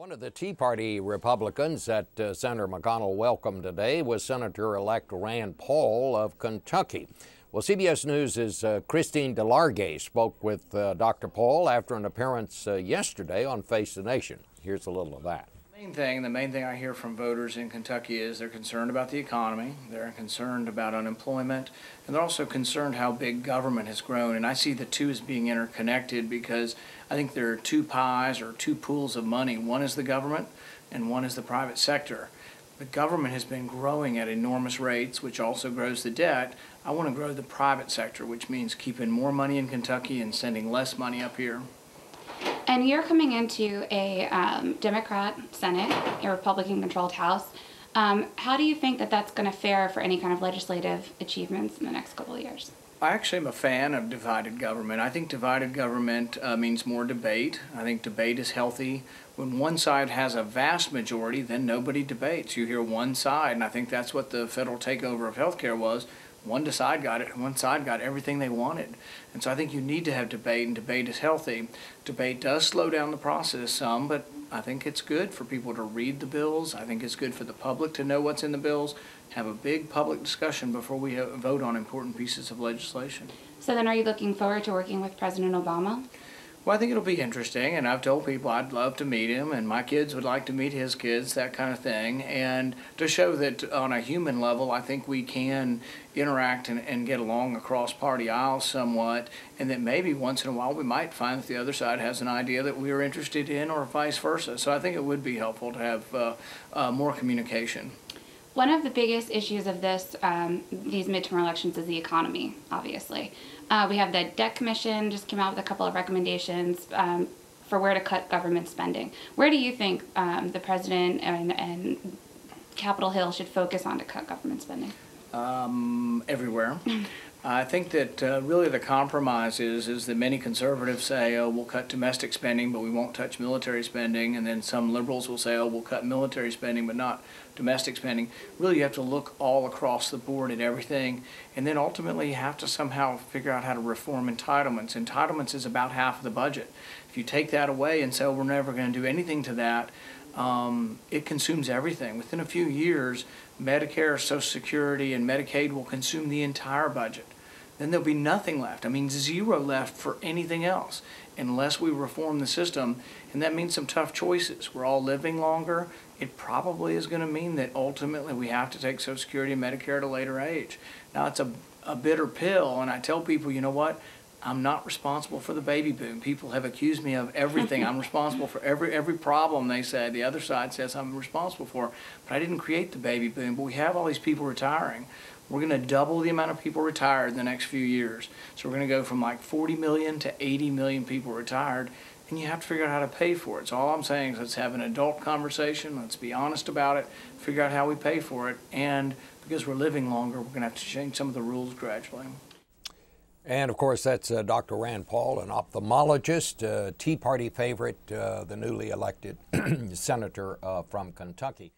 One of the Tea Party Republicans that Senator McConnell welcomed today was Senator-elect Rand Paul of Kentucky. Well, CBS News' Christine Delargy spoke with Dr. Paul after an appearance yesterday on Face the Nation. Here's a little of that. The main thing I hear from voters in Kentucky is they're concerned about the economy, they're concerned about unemployment, and they're also concerned how big government has grown. And I see the two as being interconnected because I think there are two pies or two pools of money. One is the government and one is the private sector. The government has been growing at enormous rates, which also grows the debt. I want to grow the private sector, which means keeping more money in Kentucky and sending less money up here. And you're coming into a Democrat Senate, a Republican-controlled House. How do you think that that's going to fare for any kind of legislative achievements in the next couple of years? I actually am a fan of divided government. I think divided government means more debate. I think debate is healthy. When one side has a vast majority, then nobody debates. You hear one side, and I think that's what the federal takeover of healthcare was. One side got it, and one side got everything they wanted. And so I think you need to have debate, and debate is healthy. Debate does slow down the process some, but I think it's good for people to read the bills. I think it's good for the public to know what's in the bills, have a big public discussion before we vote on important pieces of legislation. So then are you looking forward to working with President Obama? Well, I think it'll be interesting, and I've told people I'd love to meet him, and my kids would like to meet his kids, that kind of thing, and to show that on a human level, I think we can interact and get along across party aisles somewhat, and that maybe once in a while we might find that the other side has an idea that we are interested in, or vice versa. So I think it would be helpful to have more communication. One of the biggest issues of these midterm elections is the economy, obviously. We have the Debt Commission just came out with a couple of recommendations for where to cut government spending. Where do you think the president and Capitol Hill should focus on to cut government spending? Everywhere. I think that really the compromise is that many conservatives say, oh, we'll cut domestic spending, but we won't touch military spending. And then some liberals will say, oh, we'll cut military spending, but not domestic spending. Really, you have to look all across the board at everything. And then ultimately, you have to somehow figure out how to reform entitlements. Entitlements is about half of the budget. If you take that away and say, oh, we're never going to do anything to that, it consumes everything. Within a few years, Medicare, Social Security, and Medicaid will consume the entire budget. Then there'll be nothing left. I mean, zero left for anything else unless we reform the system. And that means some tough choices. We're all living longer. It probably is going to mean that ultimately we have to take Social Security and Medicare at a later age. Now, it's a bitter pill, and I tell people, you know what? I'm not responsible for the baby boom. People have accused me of everything. I'm responsible for every problem they say. The other side says I'm responsible for. But I didn't create the baby boom. But we have all these people retiring. We're going to double the amount of people retired in the next few years. So we're going to go from like 40 million to 80 million people retired. And you have to figure out how to pay for it. So all I'm saying is let's have an adult conversation. Let's be honest about it. Figure out how we pay for it. And because we're living longer, we're going to have to change some of the rules gradually. And, of course, that's Dr. Rand Paul, an ophthalmologist, Tea Party favorite, the newly elected senator from Kentucky.